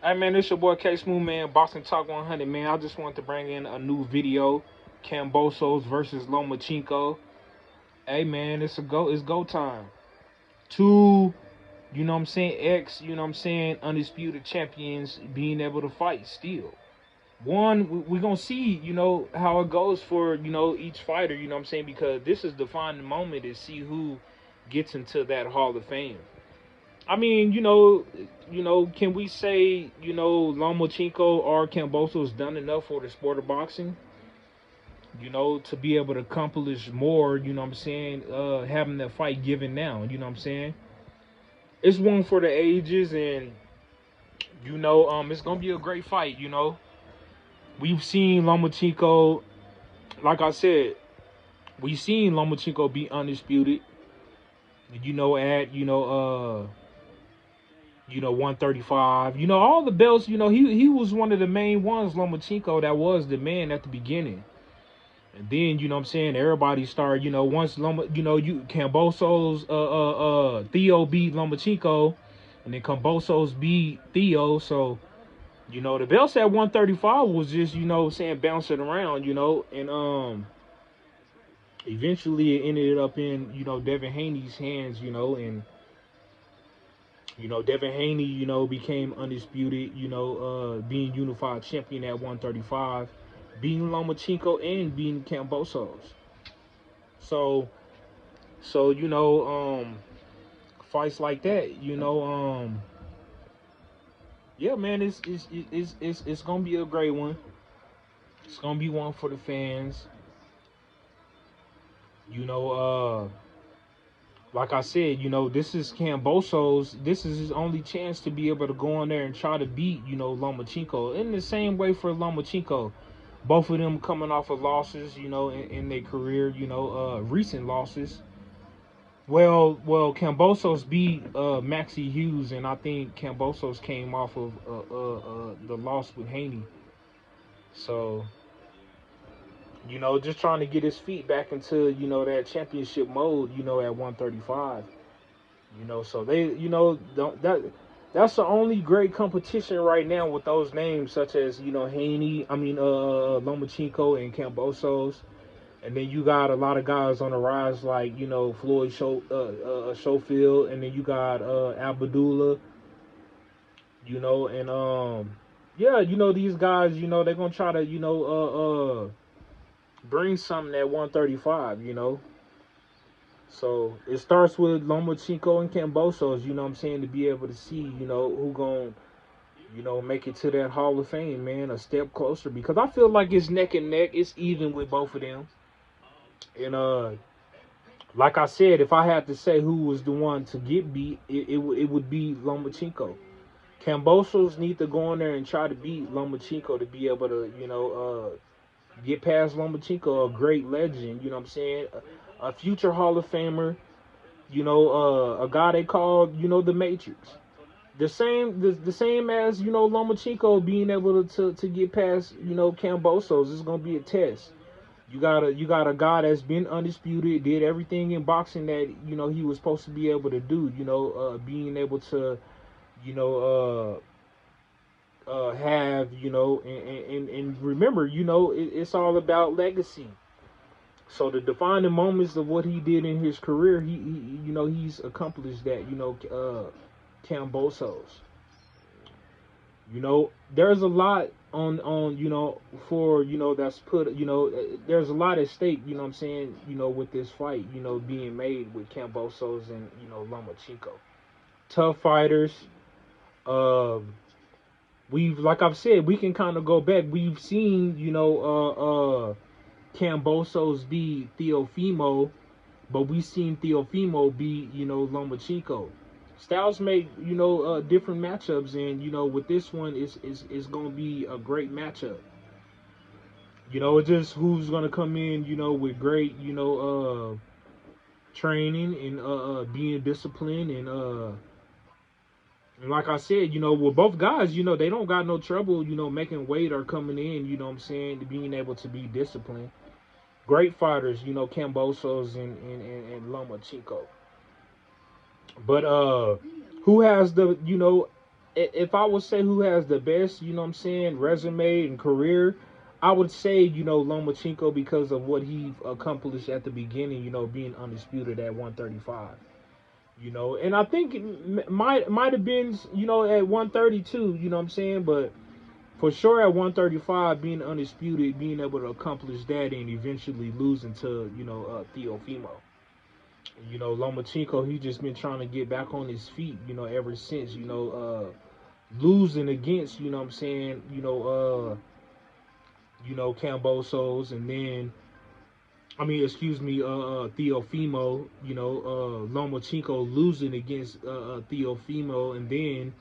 Hey man, it's your boy K Smooth, man. Boxing Talk 100, man. I just wanted to bring in a new video. Kambosos versus Lomachenko. Hey man, it's go time. Two, undisputed champions being able to fight still. One, we're gonna see, how it goes for, each fighter, because this is the final moment to see who gets into that Hall of Fame. I mean, can we say, Lomachenko or Kambosos done enough for the sport of boxing? To be able to accomplish more, having that fight given now, It's one for the ages, and, it's going to be a great fight, We've seen Lomachenko, like I said, we've seen Lomachenko be undisputed, at, 135. All the belts, he was one of the main ones, Lomachenko, that was the man at the beginning. And then, everybody started, once Kambosos, Theo beat Lomachenko, and then Kambosos beat Theo. So, the belts at 135 was just, bouncing around, and eventually it ended up in, Devin Haney's hands, and Devin Haney, became undisputed, being unified champion at 135, beating Lomachenko and beating Kambosos. So, fights like that, yeah, man, it's gonna be a great one. It's gonna be one for the fans. Like I said, this is Kambosos. This is his only chance to be able to go in there and try to beat, Lomachenko. In the same way for Lomachenko, both of them coming off of losses, in their career, recent losses. Well, Kambosos beat Maxie Hughes, and I think Kambosos came off of the loss with Haney. So, just trying to get his feet back into, that championship mode, at 135. So they, that's the only great competition right now with those names, such as, Lomachenko and Kambosos. And then you got a lot of guys on the rise, like, Floyd Schofield, and then you got Abdullah, and yeah, these guys, they're gonna try to, bring something at 135, So it starts with Lomachenko and Kambosos, to be able to see, who gonna, make it to that Hall of Fame, man, a step closer. Because I feel like it's neck and neck. It's even with both of them. And like I said, if I had to say who was the one to get beat, it would be Lomachenko. Kambosos need to go in there and try to beat Lomachenko to be able to, get past Lomachenko, a great legend, a future Hall of Famer, a guy they called, the Matrix. The same as, Lomachenko being able to get past, Kambosos. It's gonna be a test. You got a guy that's been undisputed, did everything in boxing that, he was supposed to be able to do, being able to, have, and remember, it's all about legacy. So the defining moments of what he did in his career, he's accomplished that, Kambosos. There's a lot on, for, that's put, there's a lot at stake, with this fight, being made with Kambosos and, Lomachenko. Tough fighters. We've, like I've said, we can kind of go back. We've seen, Kambosos beat Teofimo, but we've seen Teofimo beat, Lomachenko. Styles make, different matchups, and, with this one, it's going to be a great matchup. It's just who's going to come in, with great, training and being disciplined and like I said, with both guys, they don't got no trouble, making weight or coming in, being able to be disciplined. Great fighters, Kambosos and Lomachenko. But who has the, if I would say who has the best, you know what I'm saying, resume and career, I would say, you know, Lomachenko because of what he accomplished at the beginning, you know, being undisputed at 135. You know, and I think it might have been, you know, at 132, you know what I'm saying, but for sure at 135, being undisputed, being able to accomplish that and eventually losing to, you know, Teofimo. You know, Lomachenko, he just been trying to get back on his feet, you know, ever since, you know, losing against, you know what I'm saying, you know, Kambosos, and then, I mean, excuse me, Teofimo, you know, Lomachenko losing against Teofimo, and then,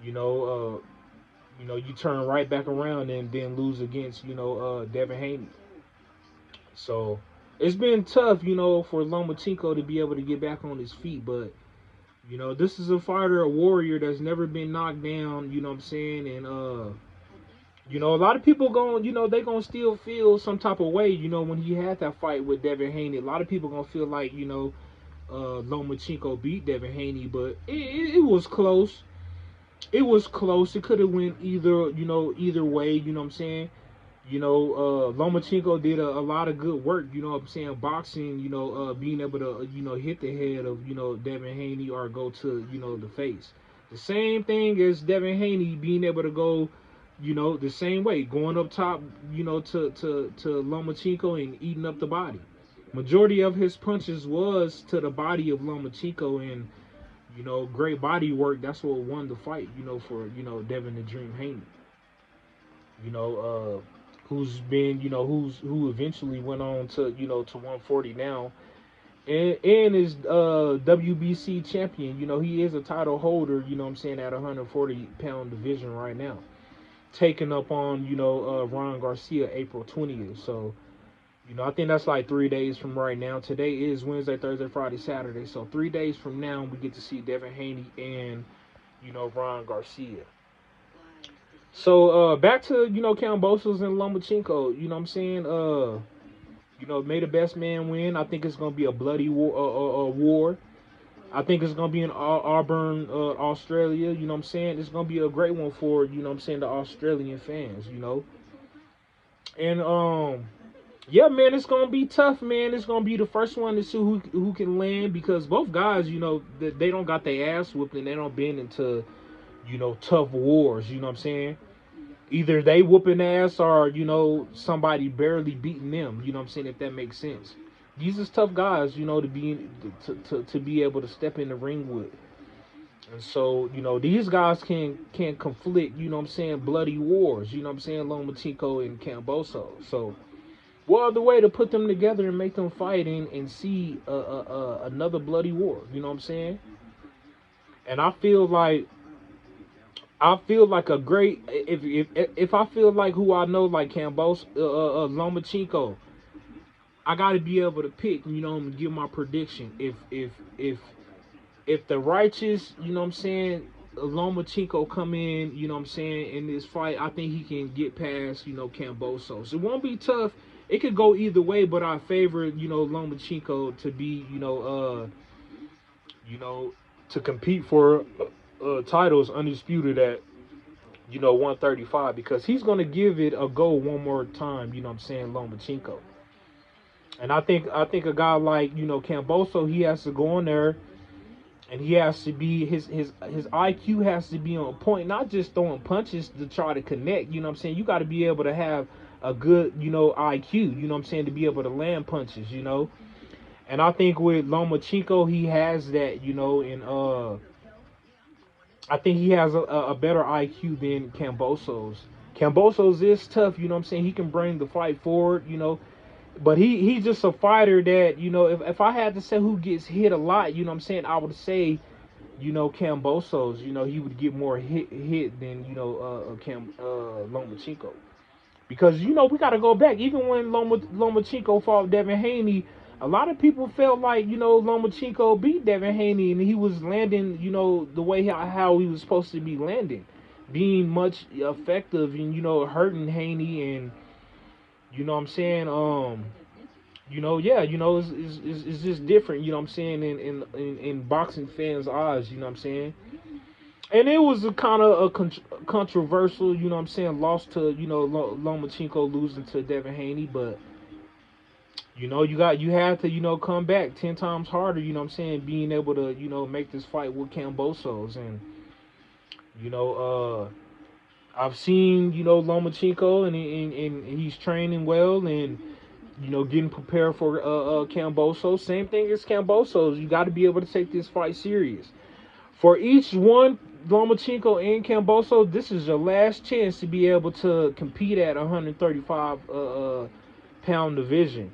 you know, you turn right back around and then lose against, you know, Devin Haney. So it's been tough, you know, for Lomachenko to be able to get back on his feet, but you know, this is a fighter, a warrior that's never been knocked down, you know what I'm saying, and you know, a lot of people going, you know, they gonna still feel some type of way, you know, when he had that fight with Devin Haney. A lot of people gonna feel like, you know, Lomachenko beat Devin Haney, but it was close. It was close. It could have went either, you know, either way. You know what I'm saying? You know, Lomachenko did a lot of good work. You know what I'm saying? Boxing. You know, being able to, you know, hit the head of, you know, Devin Haney or go to, you know, the face. The same thing as Devin Haney being able to go, you know, the same way, going up top, you know, to Lomachenko and eating up the body. Majority of his punches was to the body of Lomachenko, and you know, great body work. That's what won the fight. You know, for, you know, Devin the Dream Haney. You know, who's been, you know, who eventually went on to, you know, to 140 now, and is WBC champion. You know, he is a title holder. You know what I'm saying, at 140-pound division right now, taking up on, you know, Ron Garcia April 20th. So, you know, I think that's like 3 days from right now. Today is Wednesday, Thursday, Friday, Saturday. So 3 days from now, we get to see Devin Haney and, you know, Ron Garcia. So back to, you know, Kambosos and Lomachenko. You know what I'm saying? You know, may the best man win. I think it's gonna be a bloody war. I think it's gonna be in Auburn, Australia. You know what I'm saying? It's gonna be a great one for, you know what I'm saying, the Australian fans. You know, and yeah, man, it's gonna be tough, man. It's gonna be the first one to see who can land, because both guys, you know, they don't got their ass whooped and they don't been into, you know, tough wars. You know what I'm saying? Either they whooping ass or, you know, somebody barely beating them. You know what I'm saying? If that makes sense. These is tough guys, you know, to be able to step in the ring with. And so, you know, these guys can conflict, you know what I'm saying, bloody wars, you know what I'm saying, Lomachenko and Kambosos. So, what other way to put them together and make them fight and see another bloody war, you know what I'm saying? And I feel like a great, if I feel like who I know, like Lomachenko, I got to be able to pick, you know, and give my prediction. If the righteous, you know what I'm saying, Lomachenko come in, you know what I'm saying, in this fight, I think he can get past, you know, Kambosos. It won't be tough. It could go either way, but I favor, you know, Lomachenko to be, you know, to compete for titles undisputed at, you know, 135, because he's gonna give it a go one more time. You know what I'm saying, Lomachenko. And I think a guy like, you know, Kambosos, he has to go in there and he has to be, his IQ has to be on point, not just throwing punches to try to connect. You know what I'm saying? You got to be able to have a good, you know, IQ. You know what I'm saying, to be able to land punches. You know, and I think with Lomachenko, he has that. You know, and I think he has a better IQ than Kambosos. Kambosos is tough. You know what I'm saying? He can bring the fight forward. You know, but he's just a fighter that, you know, if I had to say who gets hit a lot, you know what I'm saying, I would say, you know, Kambosos. You know, he would get more hit than, you know, Lomachenko. Because, you know, we got to go back. Even when Lomachenko fought Devin Haney, a lot of people felt like, you know, Lomachenko beat Devin Haney and he was landing, you know, the way how he was supposed to be landing, being much effective and, you know, hurting Haney. And you know what I'm saying? You know, yeah, you know, it's just different, you know what I'm saying, in boxing fans' eyes, you know what I'm saying? And it was a kind of a controversial, you know what I'm saying, loss to, you know, Lomachenko losing to Devin Haney, but you know, you had to, you know, come back 10 times harder, you know what I'm saying, being able to, you know, make this fight with Kambosos. And you know, I've seen, you know, Lomachenko, and he's training well, and you know, getting prepared for Kambosos. Same thing as Kambosos. You got to be able to take this fight serious. For each one, Lomachenko and Kambosos, this is your last chance to be able to compete at 135 pound division.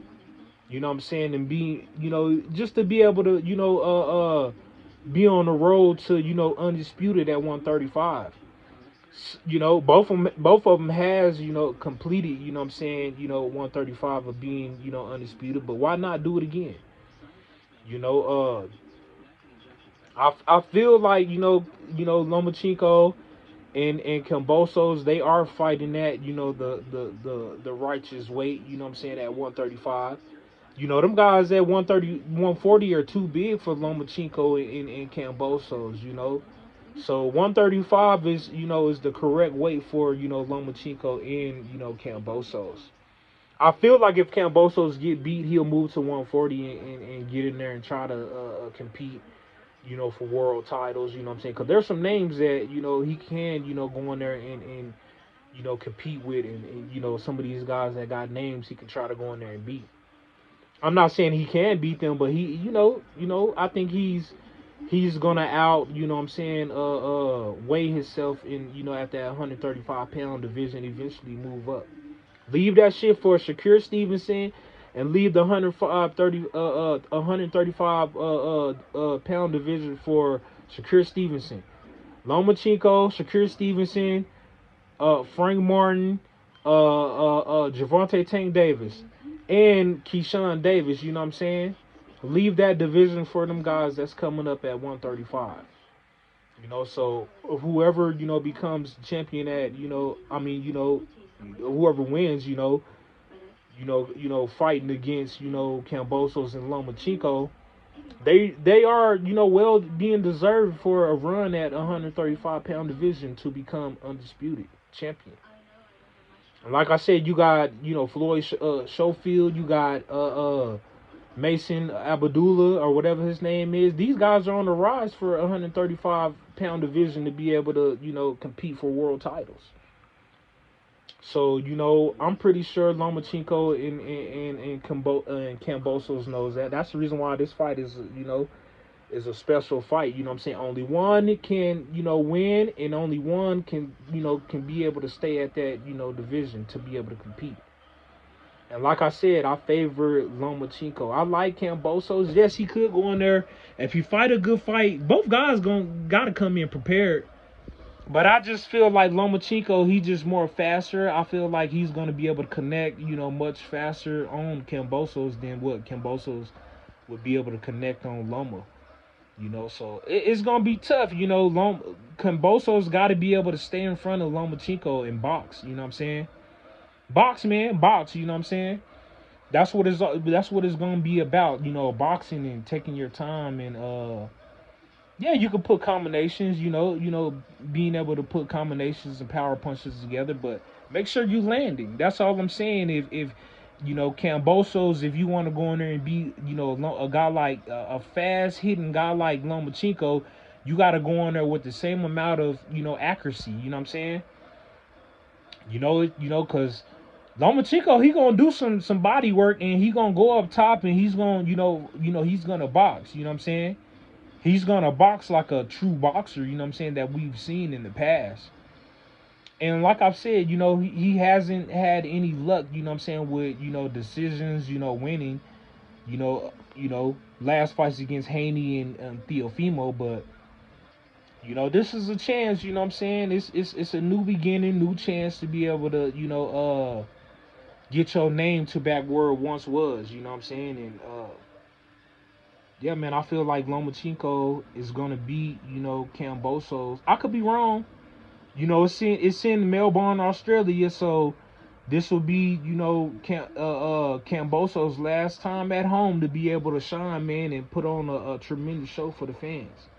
You know what I'm saying? And be, you know, just to be able to, you know, be on the road to, you know, undisputed at 135. You know, both of them has, you know, completed, you know what I'm saying, you know, 135 of being, you know, undisputed. But why not do it again? You know, I feel like, Lomachenko and Kambosos, they are fighting at, you know, the righteous weight, you know what I'm saying, at 135. You know, them guys at 130, 140 are too big for Lomachenko and Kambosos, you know. So 135 is, you know, is the correct weight for, you know, Lomachenko and, you know, Kambosos. I feel like if Kambosos get beat, he'll move to 140 and get in there and try to compete, you know, for world titles, you know what I'm saying? Because there's some names that, you know, he can, you know, go in there and you know, compete with, and, you know, some of these guys that got names he can try to go in there and beat. I'm not saying he can beat them, but he, I think he's gonna out, you know what I'm saying, weigh himself in, you know, at that 135 pound division, eventually move up. Leave that shit for Shakur Stevenson, and leave the 135 pound division for Shakur Stevenson. Lomachenko, Shakur Stevenson, Frank Martin, Javante Tank Davis, and Keyshawn Davis. You know what I'm saying? Leave that division for them guys that's coming up at 135. You know, so whoever, you know, becomes champion at, you know, I mean, you know, whoever wins, fighting against, you know, Kambosos and Lomachenko, they are, you know, well being deserved for a run at 135 pound division to become undisputed champion. And like I said, you got, you know, Floyd Schofield, you got Mason Abdullah or whatever his name is. These guys are on the rise for 135 pound division to be able to, you know, compete for world titles. So, you know, I'm pretty sure Lomachenko and Kambosos knows that. That's the reason why this fight is, you know, is a special fight. You know what I'm saying? Only one can, you know, win, and only one can, you know, can be able to stay at that, you know, division to be able to compete. And like I said, I favor Lomachenko. I like Kambosos. Yes, he could go in there. If he fight a good fight, both guys gotta come in prepared. But I just feel like Lomachenko, he just more faster. I feel like he's gonna be able to connect, you know, much faster on Kambosos than what Kambosos would be able to connect on Loma. You know, so it's gonna be tough. You know, Kambosos got to be able to stay in front of Lomachenko and box. You know what I'm saying? Box, man, box. You know what I'm saying? That's what it's gonna be about. You know, boxing and taking your time, and yeah, you can put combinations. Being able to put combinations and power punches together, but make sure you landing. That's all I'm saying. If you know, Kambosos, if you want to go in there and be, you know, a guy like a fast hitting guy like Lomachenko, you got to go in there with the same amount of, you know, accuracy. You know what I'm saying? Because Lomachenko, he gonna do some body work, and he gonna go up top, and he's gonna, he's gonna box. You know what I'm saying? He's gonna box like a true boxer. You know what I'm saying, that we've seen in the past. And like I've said, you know, he hasn't had any luck, you know what I'm saying, with, you know, decisions, you know, winning, last fights against Haney and Teofimo. But, you know, this is a chance, you know what I'm saying? It's a new beginning, new chance to be able to, get your name to back where it once was, you know what I'm saying? And yeah, man, I feel like Lomachenko is gonna beat, you know, Kambosos. I could be wrong. You know, it's in Melbourne, Australia, so this will be, you know, Kambosos' last time at home to be able to shine, man, and put on a tremendous show for the fans.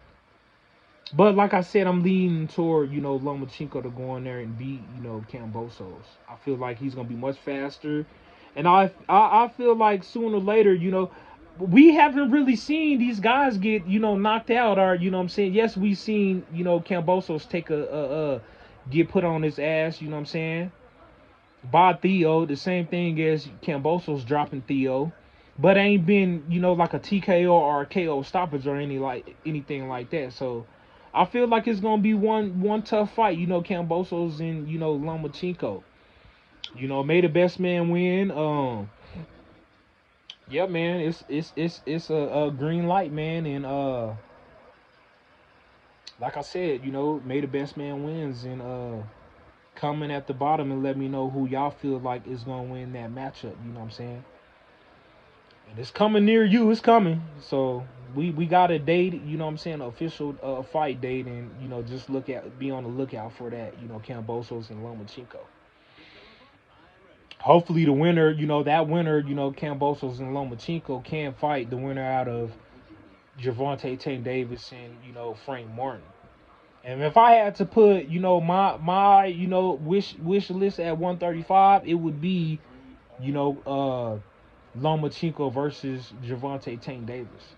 But like I said, I'm leaning toward, Lomachenko to go in there and beat, Kambosos. I feel like he's gonna be much faster. And I feel like sooner or later, we haven't really seen these guys get, knocked out, or you know what I'm saying? Yes, we've seen, Kambosos take a get put on his ass, you know what I'm saying? By Theo, the same thing as Cambosos dropping Theo, but ain't been, like a TKO or a KO stoppage or anything like that. So I feel like it's gonna be one tough fight, Cambosos and Lomachenko. May the best man win. Yeah, man, it's a green light, man, and like I said, may the best man wins, and comment at the bottom and let me know who y'all feel like is gonna win that matchup. You know what I'm saying? And it's coming near you. It's coming. So we got a date. You know what I'm saying? An official fight date, and just be on the lookout for that. Kambosos and Lomachenko. Hopefully the winner, that winner, Kambosos and Lomachenko can fight the winner out of Gervonta Tank Davis and Frank Martin. And if I had to put, my wish list at 135, it would be, Lomachenko versus Gervonta Tank Davis.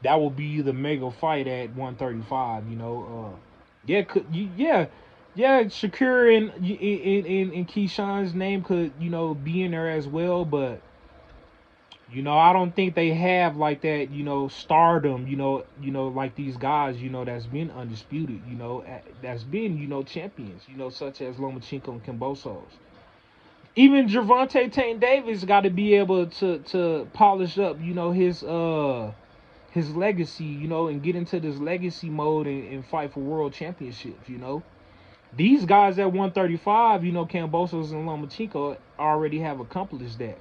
That would be the mega fight at 135. Yeah, yeah. Shakur and Keyshawn's name could be in there as well, but I don't think they have like that, stardom, like these guys, that's been undisputed, that's been, champions, such as Lomachenko and Kambosos. Even Gervonta Tank Davis got to be able to polish up, his legacy, and get into this legacy mode and fight for world championships. These guys at 135, Kambosos and Lomachenko already have accomplished that.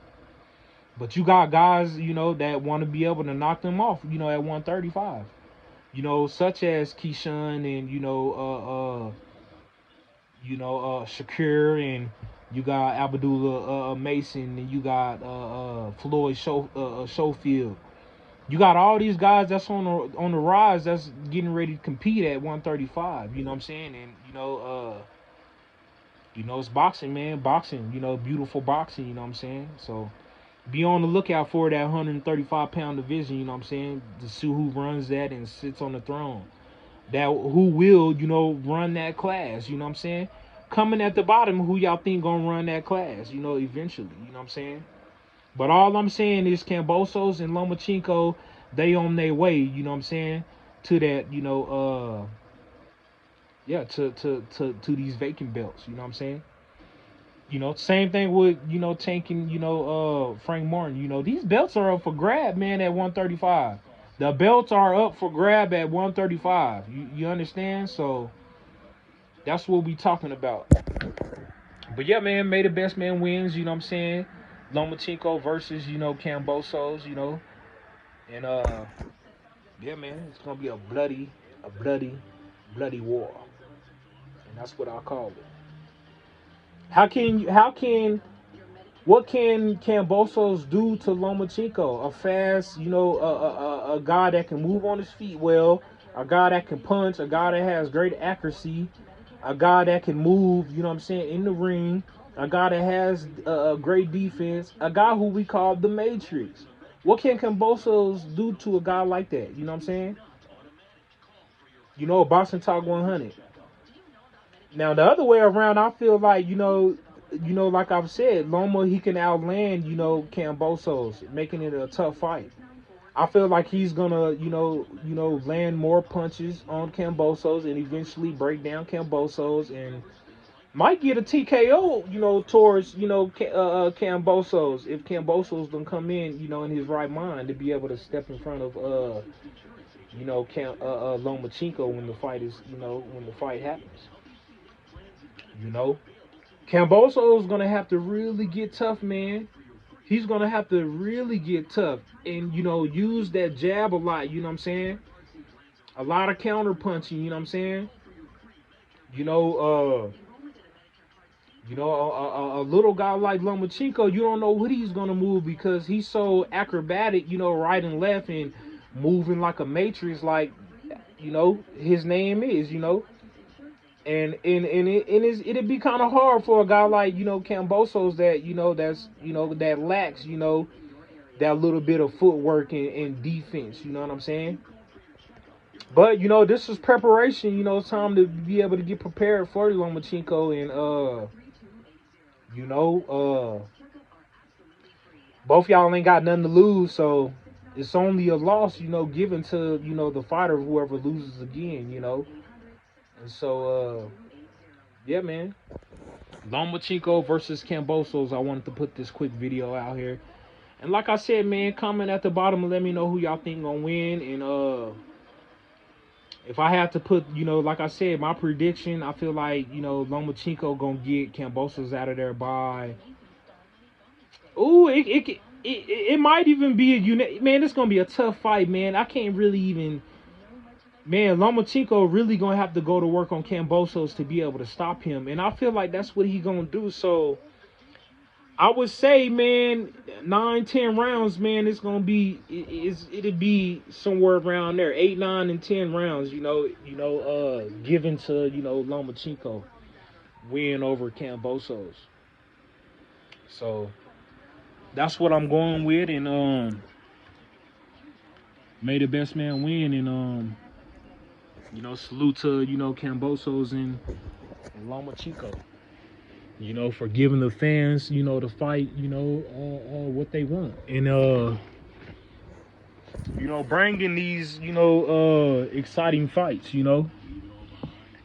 But you got guys, that want to be able to knock them off, at 135. Such as Keyshawn and Shakur, and you got Abdullah Mason, and you got Floyd Schofield. You got all these guys that's on the rise that's getting ready to compete at 135. You know what I'm saying? And it's boxing, man. Boxing, beautiful boxing. You know what I'm saying? So be on the lookout for that 135-pound division. You know what I'm saying? To see who runs that and sits on the throne. That who will, run that class. You know what I'm saying? Coming at the bottom, who y'all think gonna run that class? Eventually. You know what I'm saying? But all I'm saying is Kambosos and Lomachenko, they on their way, you know what I'm saying, to that, to these vacant belts, you know what I'm saying? Same thing with, tanking, Frank Martin. These belts are up for grab, man, at 135. The belts are up for grab at 135. You understand? So that's what we talking about. But yeah, man, may the best man wins, you know what I'm saying? Lomachenko versus, Kambosos, and yeah, man, it's gonna be a bloody war. And that's what I call it. What can Kambosos do to Lomachenko? A fast, a guy that can move on his feet well, a guy that can punch, a guy that has great accuracy, a guy that can move, you know what I'm saying, in the ring, a guy that has a great defense, a guy who we call the Matrix. What can Kambosos do to a guy like that? You know what I'm saying? BoxingTalk 100. Now the other way around, I feel like like I've said, Loma he can outland Kambosos, making it a tough fight. I feel like he's gonna land more punches on Kambosos and eventually break down Kambosos and might get a TKO towards Kambosos if Kambosos don't come in his right mind to be able to step in front of Lomachenko when the fight happens. Kambosos is gonna have to really get tough, man. He's gonna have to really get tough and use that jab a lot. You know what I'm saying? A lot of counter punching. You know what I'm saying? You know, a little guy like Lomachenko, you don't know what he's gonna move because he's so acrobatic. Right and left and moving like a matrix. Like you know, his name is, you know. It'd be kind of hard for a guy like, you know, Kambosos that, you know, that's, you know, that lacks, you know, that little bit of footwork and defense, you know what I'm saying? But, you know, this is preparation, you know, it's time to be able to get prepared for Lomachenko and you know, both y'all ain't got nothing to lose, so it's only a loss, you know, given to, you know, the fighter whoever loses again, you know. And so yeah, man. Lomachenko versus Kambosos. I wanted to put this quick video out here. And like I said, man, comment at the bottom and let me know who y'all think gonna win. And if I have to put, you know, like I said, my prediction, I feel like, you know, Lomachenko gonna get Kambosos out of there by. Ooh, it might even be a unit. Man, it's gonna be a tough fight, man. I can't really even. Man, Lomachenko really gonna have to go to work on Kambosos to be able to stop him, and I feel like that's what he gonna do. So I would say, man, 9, 10 rounds, man. It's gonna be it'll be somewhere around there, 8, 9, and 10 rounds. Given to, you know, Lomachenko win over Kambosos. So that's what I'm going with, and may the best man win, and you know, salute to, you know, Kambosos and Lomachenko, you know, for giving the fans, you know, the fight, you know, what they want, and you know, bringing these, you know, exciting fights, you know,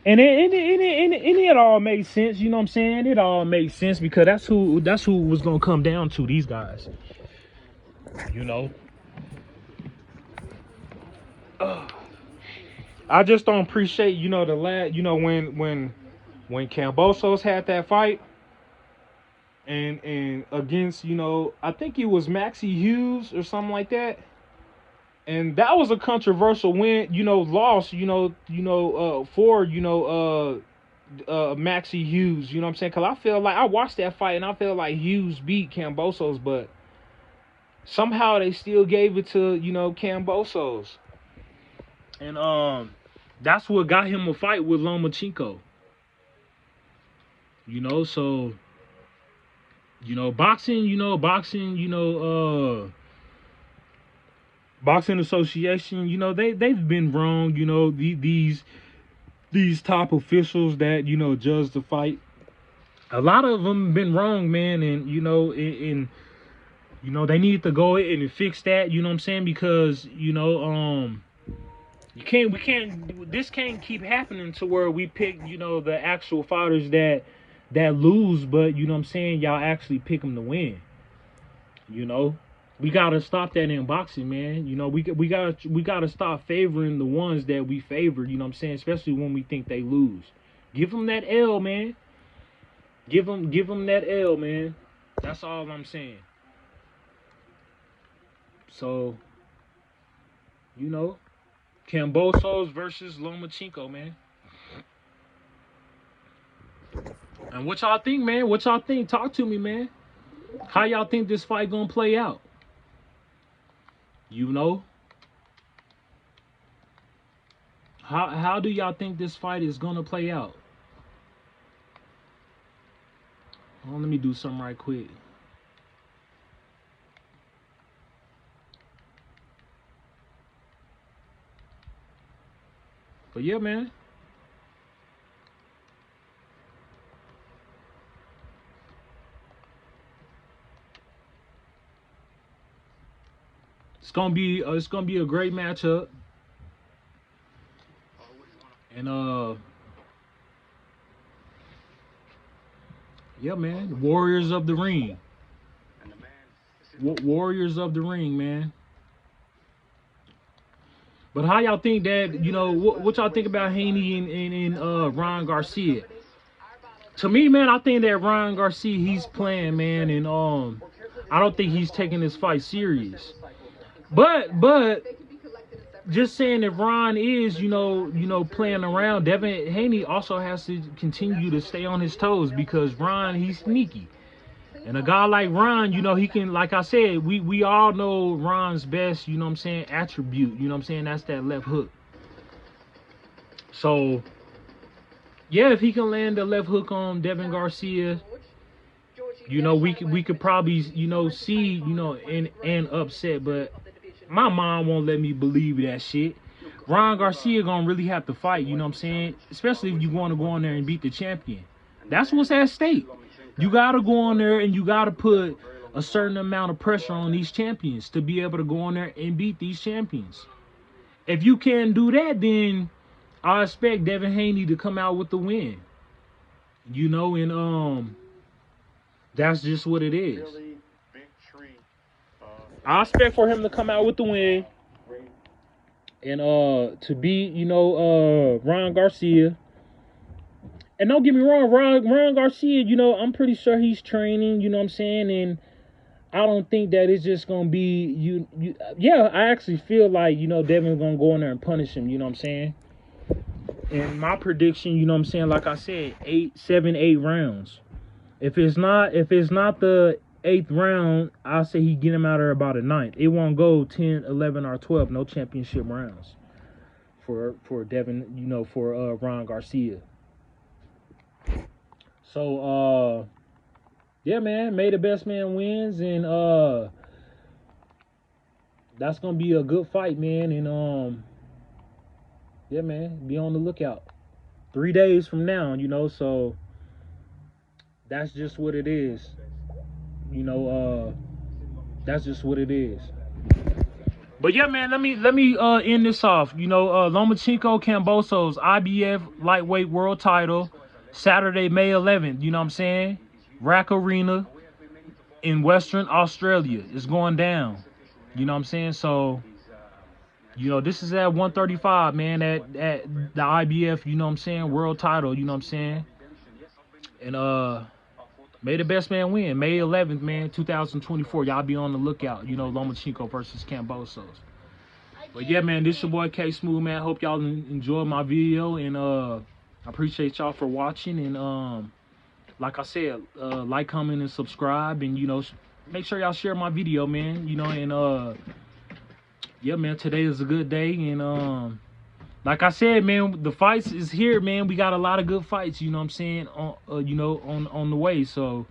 and it all makes sense, you know what I'm saying? It all makes sense because that's who was gonna come down to, these guys, you know. I just don't appreciate, you know, the lad, you know, when Kambosos had that fight and against, you know, I think it was Maxie Hughes or something like that. And that was a controversial win, you know, loss, for, Maxie Hughes, you know what I'm saying? Cause I feel like I watched that fight and I feel like Hughes beat Kambosos, but somehow they still gave it to, you know, Kambosos. And that's what got him a fight with Lomachenko. You know, so, you know, boxing, boxing association, you know, they've been wrong, you know, these top officials that, you know, judge the fight. A lot of them been wrong, man, and you know, you know, they need to go in and fix that, you know what I'm saying? Because, you know, this can't keep happening to where we pick, you know, the actual fighters that lose, but, you know what I'm saying, y'all actually pick them to win. You know, we gotta stop that in boxing, man. You know, we gotta stop favoring the ones that we favor, you know what I'm saying, especially when we think they lose. Give them that L, man. Give them that L, man. That's all I'm saying. So, you know, Kambosos versus Lomachenko, man. And what y'all think, man? What y'all think? Talk to me, man. How y'all think this fight gonna play out? You know? How do y'all think this fight is gonna play out? Hold on, let me do something right quick. But yeah, man. It's gonna be a great matchup. And yeah, man, Warriors of the Ring. Warriors of the Ring, man. But how y'all think that, you know, what y'all think about Haney and Ryan Garcia? To me, man, I think that Ryan Garcia, he's playing, man, and I don't think he's taking this fight serious. But just saying that Ron is, you know, playing around, Devin Haney also has to continue to stay on his toes because Ron, he's sneaky. And a guy like Ron, you know, he can, like I said, we all know Ron's best, you know what I'm saying, attribute, you know what I'm saying, that's that left hook. So yeah, if he can land a left hook on Devin Garcia, we could probably, see, an upset, but my mom won't let me believe that shit. Ron Garcia gonna really have to fight, you know what I'm saying? Especially if you want to go on there and beat the champion. That's what's at stake. You gotta go on there and you gotta put a certain amount of pressure on these champions to be able to go on there and beat these champions. If you can't do that, then I expect Devin Haney to come out with the win. And that's just what it is. I expect for him to come out with the win and to beat, Ron Garcia. And don't get me wrong, Ron Garcia, I'm pretty sure he's training, you know what I'm saying? And I don't think that it's just gonna be yeah, I actually feel like, Devin's gonna go in there and punish him, you know what I'm saying? And my prediction, you know what I'm saying, like I said, 8 rounds. If it's not the 8th round, I'll say he get him out of there about a 9th. It won't go 10, 11, or 12, no championship rounds for Devin, for Ron Garcia. So yeah, man, may the best man wins, and that's gonna be a good fight, man. And yeah, man, be on the lookout. 3 days from now, so that's just what it is. That's just what it is. But yeah, man, let me end this off. Lomachenko Kambosos IBF lightweight world title, Saturday, May 11th. You know what I'm saying? Rack Arena in Western Australia is going down. You know what I'm saying? So, this is at 135, man, at the IBF, you know what I'm saying, world title, you know what I'm saying? And may the best man win. May 11th, man, 2024. Y'all be on the lookout. Lomachenko versus Kambosos. But yeah, man, this your boy K Smooth, man. Hope y'all enjoyed my video, and I appreciate y'all for watching. And like I said, like, comment, and subscribe, and make sure y'all share my video, man. And yeah, man, today is a good day, and like I said, man, the fights is here, man. We got a lot of good fights, you know what I'm saying, on the way. So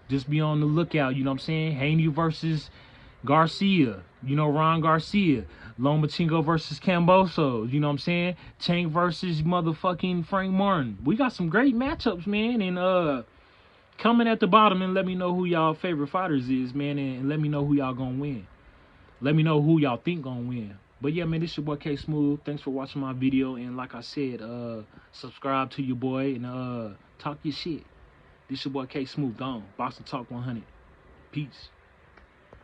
just be on the lookout, you know what I'm saying? Haney versus Garcia, Ron Garcia. Lomachenko versus Kambosos, you know what I'm saying? Tank versus motherfucking Frank Martin. We got some great matchups, man. And comment at the bottom and let me know who y'all favorite fighters is, man, and let me know who y'all gonna win. Let me know who y'all think gonna win. But yeah, man, this your boy K Smooth. Thanks for watching my video, and like I said, subscribe to your boy and talk your shit. This your boy K Smooth. Gone. BoxingTalk 100. Peace.